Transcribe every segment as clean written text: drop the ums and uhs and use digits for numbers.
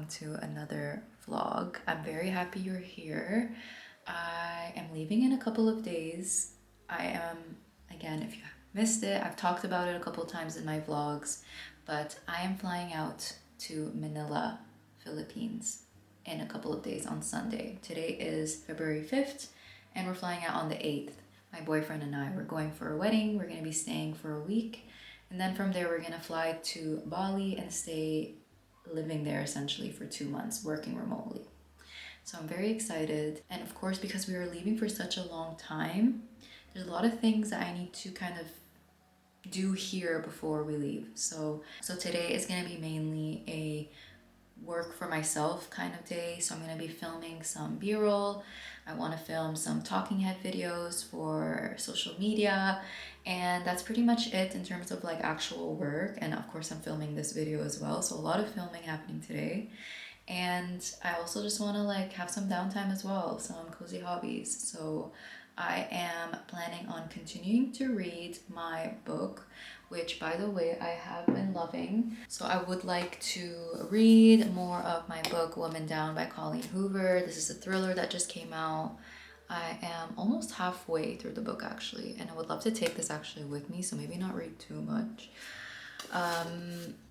welcome to another vlog. I'm very happy you're here. I am leaving in a couple of days. I am, again, if you missed it, I've talked about it a couple times in my vlogs, but I am flying out to Manila, Philippines in a couple of days on Sunday. Today is February 5th and we're flying out on the 8th. My boyfriend and I, we're going for a wedding. We're going to be staying for a week. And then from there, we're going to fly to Bali and stay living there essentially for 2 months, working remotely. So I'm very excited. And of course, because we are leaving for such a long time, there's a lot of things that I need to kind of do here before we leave. So today is going to be mainly a work for myself kind of day. So I'm going to be filming some b-roll. I want to film some talking head videos for social media, and that's pretty much it in terms of like actual work. And of course I'm filming this video as well, so a lot of filming happening today. And I also just want to like have some downtime as well, some cozy hobbies. So I am planning on continuing to read my book, which by the way I have been loving. So I would like to read more of my book Woman Down by Colleen Hoover. This is a thriller that just came out. I am almost halfway through the book actually, and I would love to take this actually with me, so maybe not read too much.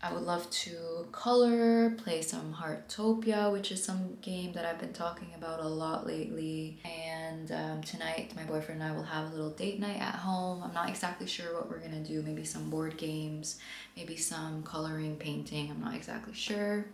I would love to color, play some Heartopia, which is some game that I've been talking about a lot lately. And tonight, my boyfriend and I will have a little date night at home. I'm not exactly sure what we're gonna do. Maybe some board games, maybe some coloring, painting. I'm not exactly sure.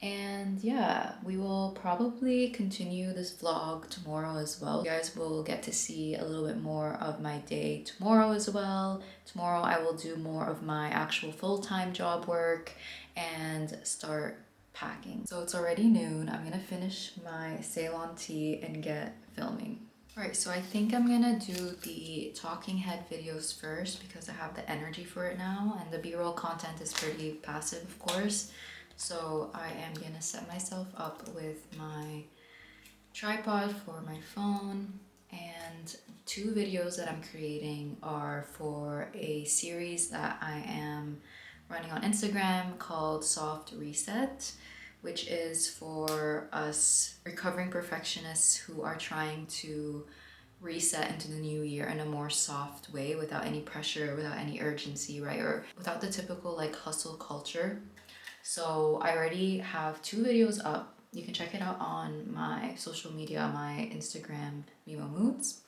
And yeah, we will probably continue this vlog tomorrow as well. You guys will get to see a little bit more of my day tomorrow as well. Tomorrow I will do more of my actual full-time job work and start packing. So it's already noon. I'm gonna finish my Ceylon tea and get filming. Alright, so I think I'm gonna do the talking head videos first because I have the energy for it now, and the b-roll content is pretty passive, of course. So I am gonna set myself up with my tripod for my phone, and 2 videos that I'm creating are for a series that I am running on Instagram called Soft Reset, which is for us recovering perfectionists who are trying to reset into the new year in a more soft way, without any pressure, without any urgency, right? Or without the typical like hustle culture. So I already have 2 videos up. You can check it out on my social media, my Instagram, memo.moods.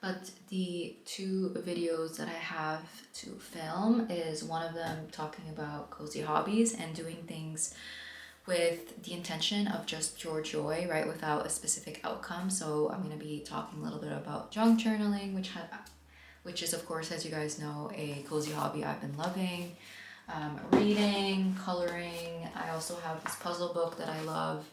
But the 2 videos that I have to film is one of them talking about cozy hobbies and doing things with the intention of just pure joy, right? Without a specific outcome. So I'm going to be talking a little bit about junk journaling, which is of course, as you guys know, a cozy hobby I've been loving. Reading, coloring. I also have this puzzle book that I love,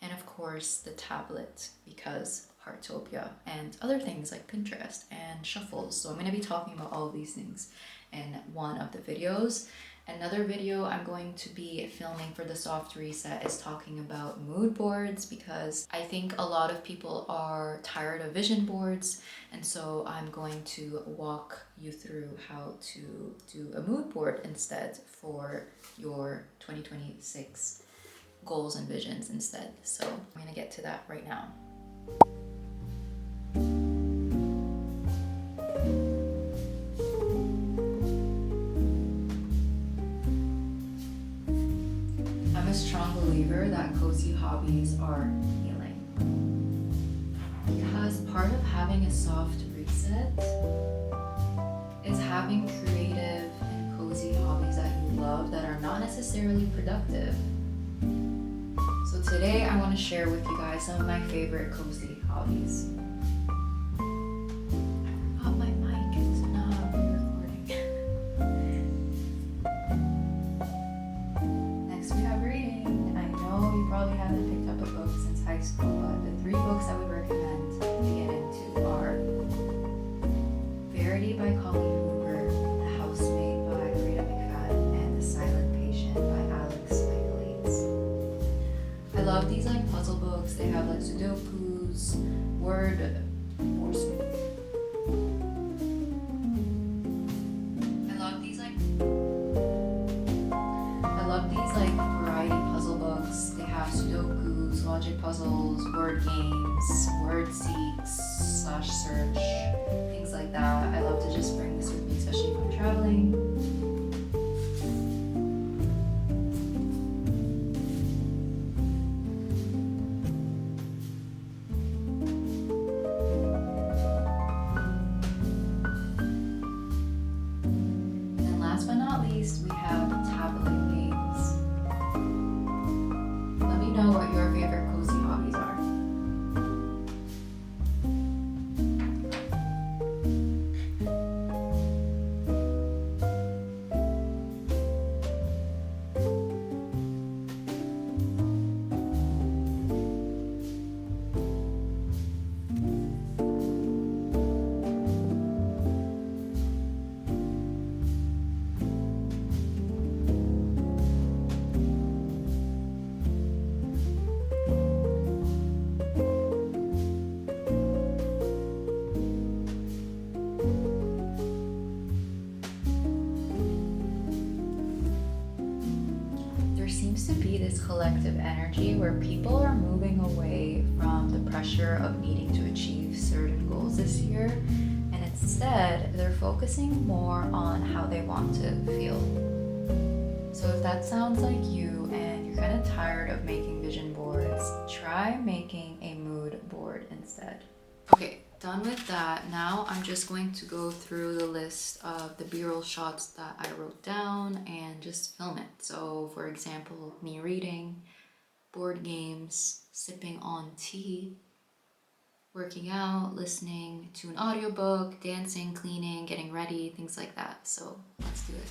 and of course the tablet, because Heartopia, and other things like Pinterest and shuffles. So I'm going to be talking about all of these things in one of the videos. Another video I'm going to be filming for the soft reset is talking about mood boards, because I think a lot of people are tired of vision boards, and so I'm going to walk you through how to do a mood board instead for your 2026 goals and visions instead. So I'm gonna get to that right now. I'm a strong believer that cozy hobbies are healing, because part of having a soft reset is having creative and cozy hobbies that you love that are not necessarily productive. So today I want to share with you guys some of my favorite cozy hobbies. I forgot my mic, it's not recording. Next we have reading. I know you probably haven't picked up a book since high school, but the 3 books I would recommend to get into are Verity by Colleen Hoover, The Housemaid by Frida McFadden, and The Silent Patient by Alex Michaelis. I love these like puzzle books. They have like Sudokus, word I love these like variety puzzle research, things like that. I love to just bring this with me, especially if I'm traveling. And last but not least, we have tablet games. Let me know what your favorite cozy hobbies are. There seems to be this collective energy where people are moving away from the pressure of needing to achieve certain goals this year, and instead they're focusing more on how they want to feel. So if that sounds like you and you're kind of tired of making vision boards, try making a mood board instead. Okay, done with that. Now I'm just going to go through the list of the B-roll shots that I wrote down and just film it. So for example, me reading, board games, sipping on tea, working out, listening to an audiobook, dancing, cleaning, getting ready, things like that. So let's do it.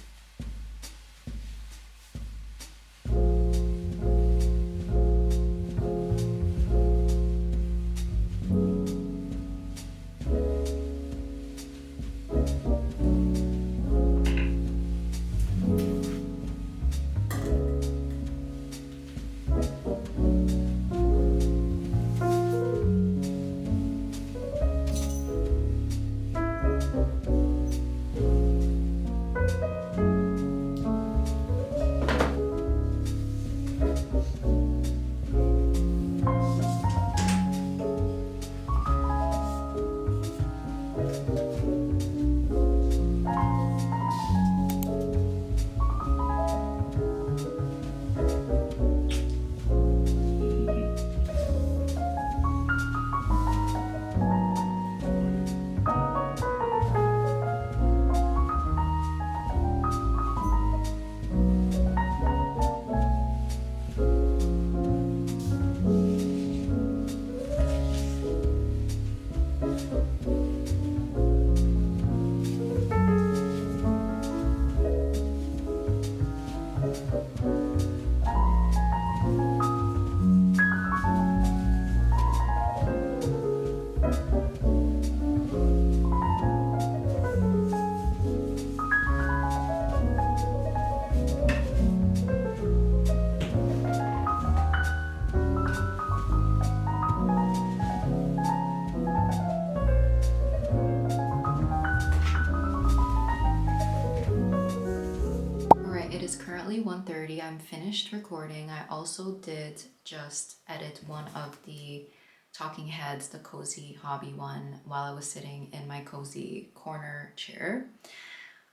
It is currently 1:30. I'm finished recording. I also did just edit one of the talking heads, the cozy hobby one, while I was sitting in my cozy corner chair.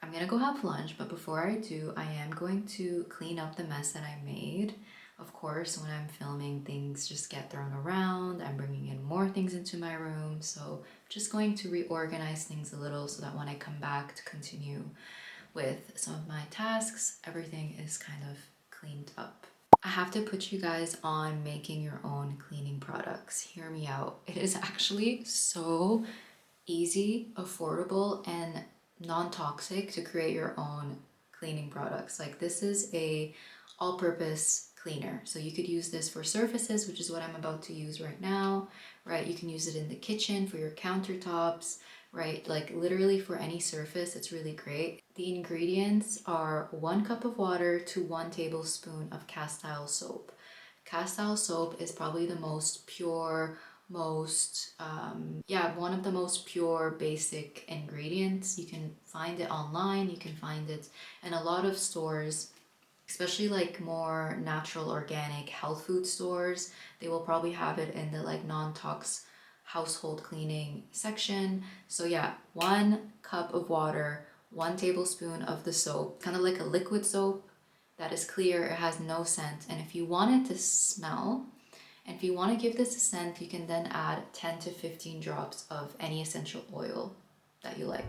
I'm gonna go have lunch, but before I do, I am going to clean up the mess that I made. Of course, when I'm filming, things just get thrown around. I'm bringing in more things into my room, so I'm just going to reorganize things a little so that when I come back to continue with some of my tasks, everything is kind of cleaned up. I have to put you guys on making your own cleaning products. Hear me out. It is actually so easy, affordable, and non-toxic to create your own cleaning products. Like this is a all-purpose cleaner. So you could use this for surfaces, which is what I'm about to use right now, right? You can use it in the kitchen for your countertops, right? Like literally for any surface, it's really great. The ingredients are 1 cup of water to 1 tablespoon of castile soap. Castile soap is probably the most pure, most, one of the most pure basic ingredients. You can find it online, you can find it in a lot of stores, especially like more natural, organic health food stores. They will probably have it in the like non-tox household cleaning section. So yeah, 1 cup of water, 1 tablespoon of the soap, kind of like a liquid soap that is clear, it has no scent. And if you want it to smell, and if you want to give this a scent, you can then add 10 to 15 drops of any essential oil that you like.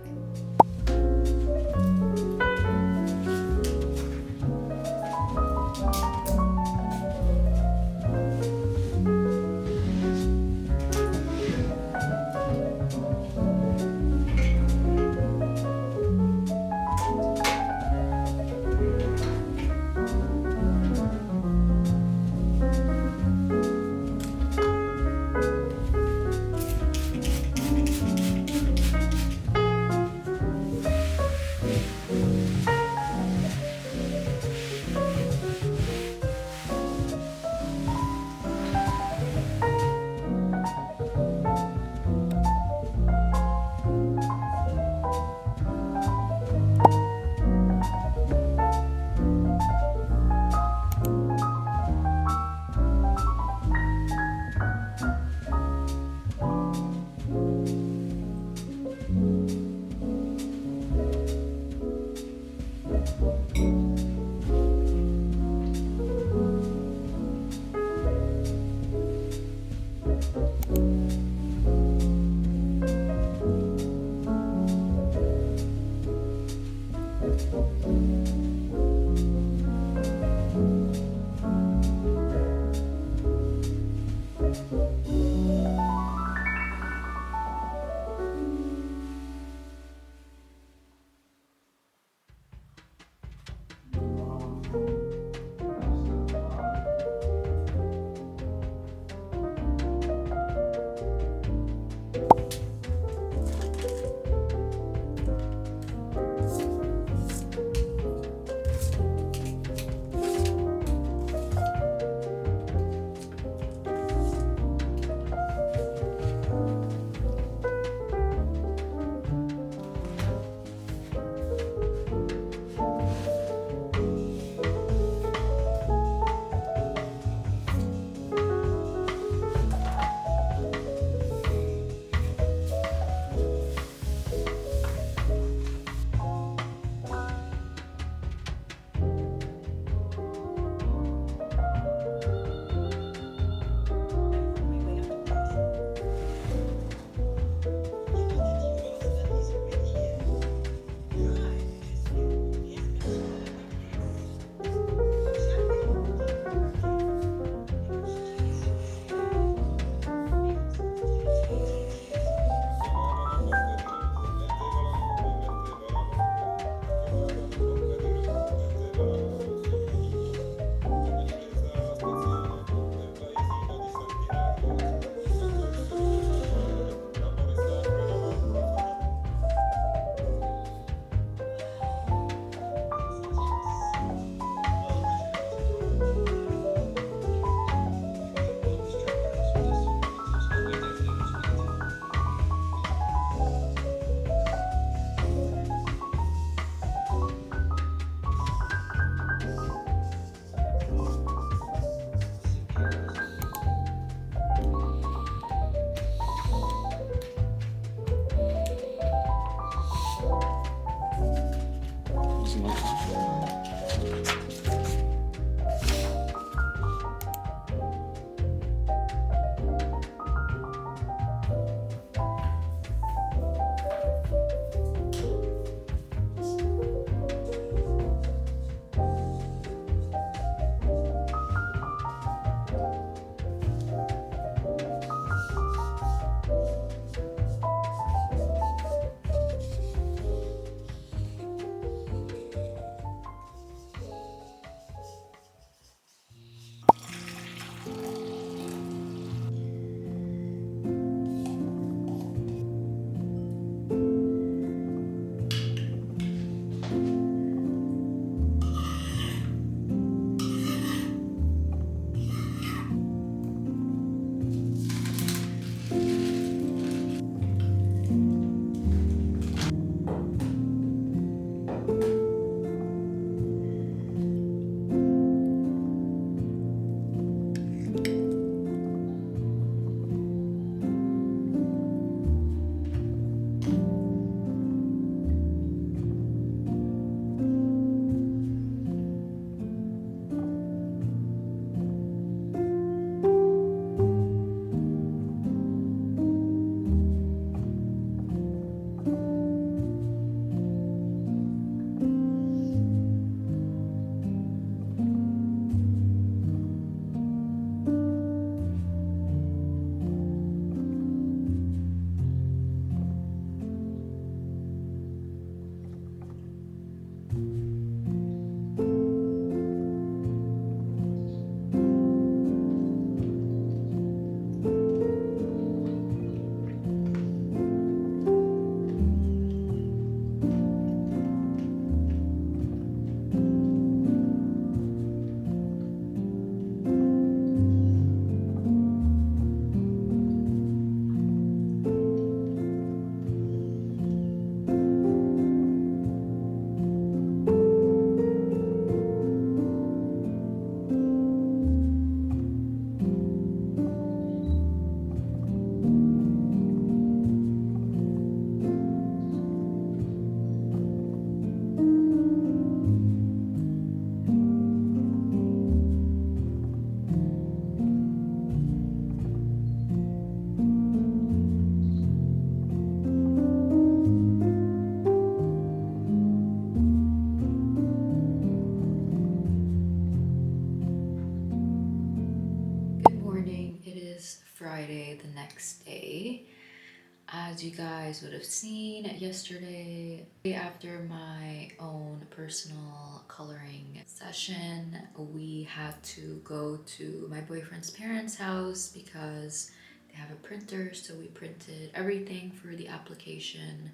As you guys would have seen yesterday, after my own personal coloring session, we had to go to my boyfriend's parents' house because they have a printer, so we printed everything for the application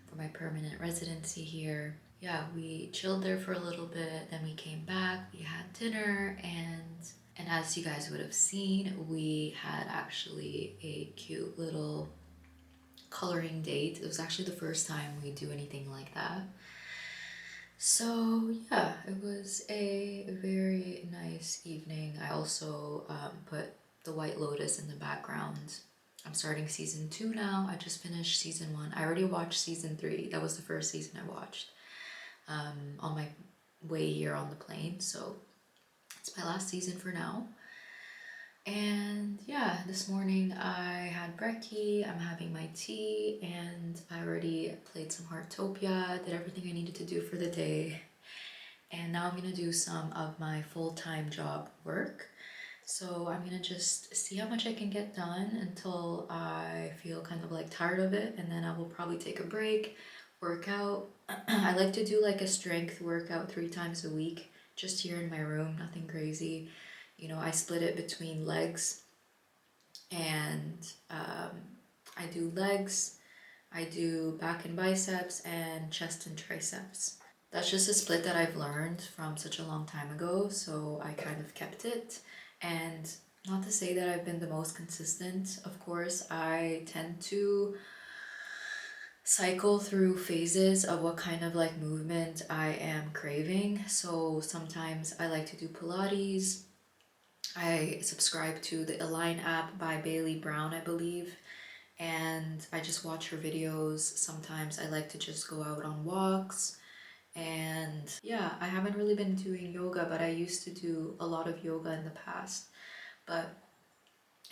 for my permanent residency here. Yeah, we chilled there for a little bit, then we came back, we had dinner, and as you guys would have seen, we had actually a cute little coloring date. It was actually the first time we do anything like that. So yeah, it was a very nice evening. I also put the White Lotus in the background. I'm starting season 2 now. I just finished season 1. I already watched season 3. That was the first season I watched on my way here on the plane. So it's my last season for now. And yeah, this morning I had brekkie, I'm having my tea, and I already played some Heartopia, did everything I needed to do for the day. And now I'm gonna do some of my full-time job work. So I'm gonna just see how much I can get done until I feel kind of like tired of it, and then I will probably take a break, work out. I like to do like a strength workout 3 times a week, just here in my room, nothing crazy. You know, I split it between legs and I do legs, I do back and biceps, and chest and triceps. That's just a split that I've learned from such a long time ago, so I kind of kept it. And not to say that I've been the most consistent, of course, I tend to cycle through phases of what kind of like movement I am craving. So sometimes I like to do Pilates. I subscribe to the Align app by Bailey Brown, I believe, and I just watch her videos. Sometimes I like to just go out on walks. And yeah, I haven't really been doing yoga, but I used to do a lot of yoga in the past. But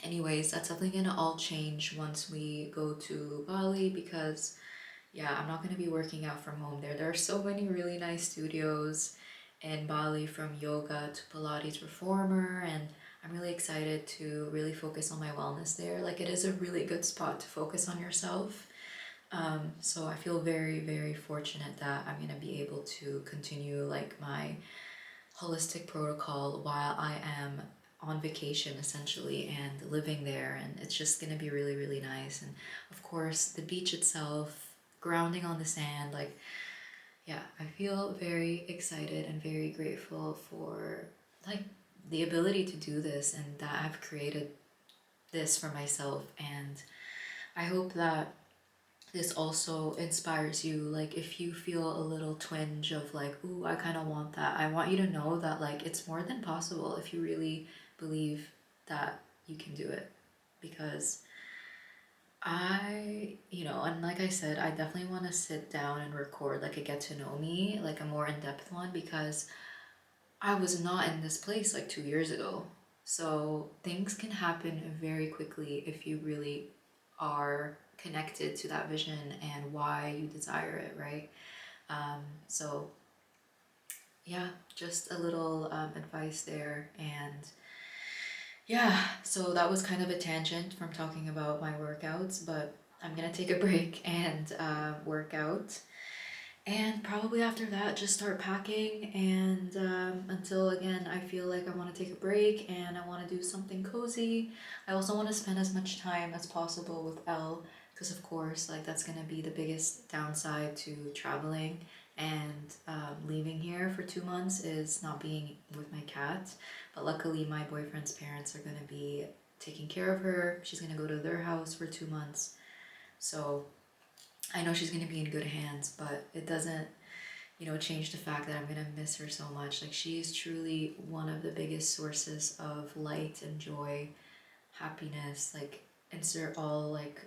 anyways, that's definitely gonna all change once we go to Bali because yeah, I'm not gonna be working out from home there. There are so many really nice studios in Bali, from yoga to Pilates reformer, and I'm really excited to really focus on my wellness there. Like, it is a really good spot to focus on yourself. So I feel very, very fortunate that I'm gonna be able to continue like my holistic protocol while I am on vacation essentially and living there, and it's just gonna be really, really nice. And of course the beach itself, grounding on the sand, like yeah, I feel very excited and very grateful for like the ability to do this and that I've created this for myself. And I hope that this also inspires you. Like, if you feel a little twinge of like, ooh, I kind of want that, I want you to know that like it's more than possible if you really believe that you can do it. Because you know, and like I said, I definitely want to sit down and record like a get to know me, like a more in-depth one, because I was not in this place like 2 years ago. So things can happen very quickly if you really are connected to that vision and why you desire it, right? So yeah, just a little advice there. And yeah, so that was kind of a tangent from talking about my workouts, but I'm gonna take a break and work out. And probably after that, just start packing. And until again, I feel like I want to take a break and I want to do something cozy. I also want to spend as much time as possible with Elle, because of course, like that's gonna be the biggest downside to traveling and leaving here for 2 months is not being with my cat. But luckily, my boyfriend's parents are gonna be taking care of her. She's gonna go to their house for 2 months, so I know she's gonna be in good hands, but it doesn't, you know, change the fact that I'm gonna miss her so much. Like, she is truly one of the biggest sources of light and joy, happiness, like insert all like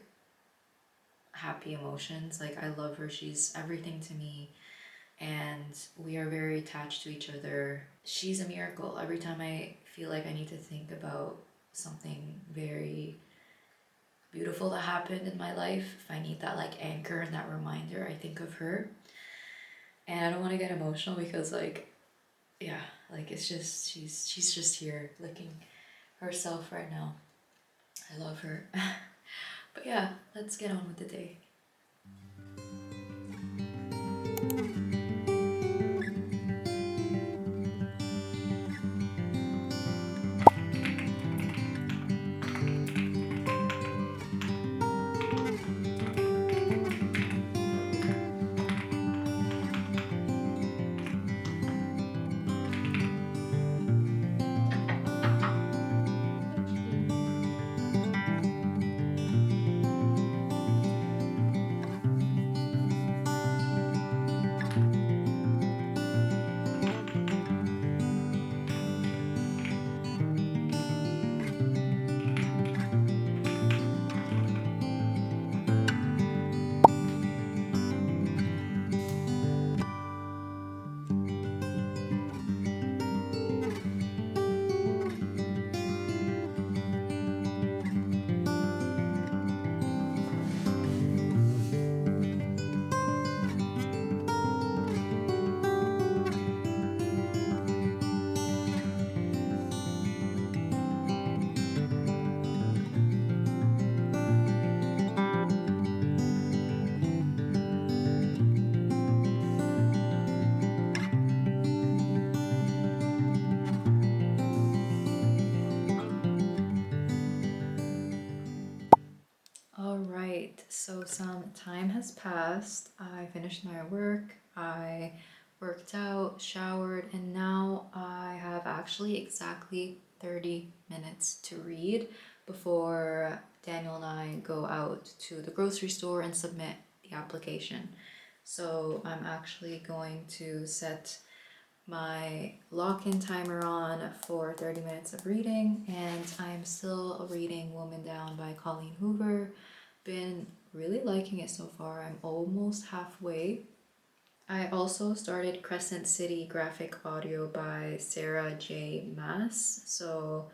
happy emotions. Like, I love her. She's everything to me. And we are very attached to each other. She's a miracle. Every time I feel like I need to think about something very beautiful that happened in my life, if I need that like anchor and that reminder, I think of her. And I don't want to get emotional because like, yeah, like it's just she's just here licking herself right now. I love her. But yeah, let's get on with the day. All right, so some time has passed. I finished my work, I worked out, showered, and now I have actually exactly 30 minutes to read before Daniel and I go out to the grocery store and submit the application. So I'm actually going to set my lock-in timer on for 30 minutes of reading, and I'm still reading Woman Down by Colleen Hoover. Been really liking it so far. I'm almost halfway. I also started Crescent City graphic audio by Sarah J. Mass. So,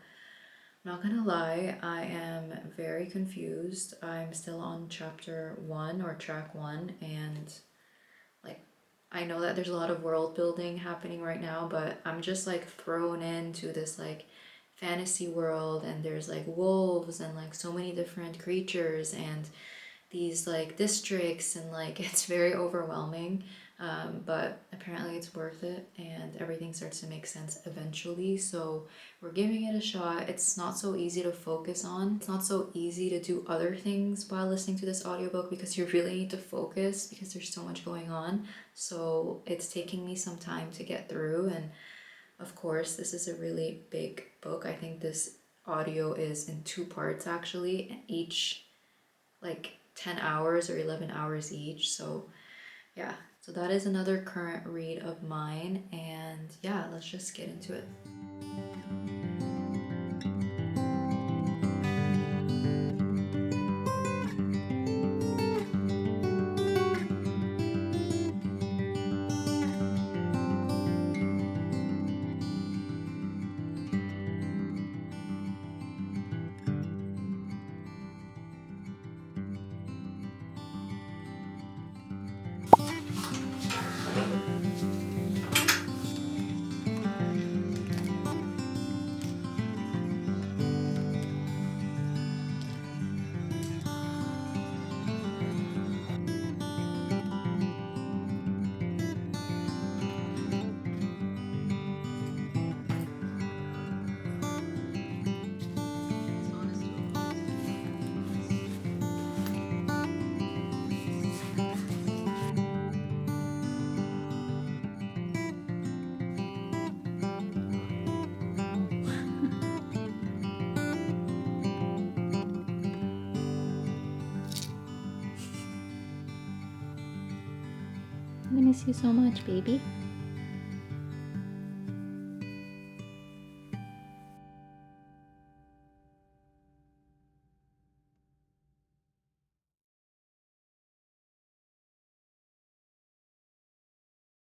not gonna lie, I am very confused. I'm still on chapter one or track one, and like I know that there's a lot of world building happening right now, but I'm just like thrown into this like fantasy world, and there's like wolves and like so many different creatures and these like districts, and like it's very overwhelming. But apparently it's worth it, and everything starts to make sense eventually. So we're giving it a shot. It's not so easy to focus on. It's not so easy to do other things while listening to this audiobook because you really need to focus because there's so much going on. So it's taking me some time to get through. And of course, this is a really big book. I think this audio is in two parts actually, each like 10 hours or 11 hours each. So yeah, so that is another current read of mine. And yeah, let's just get into it. I miss you so much, baby.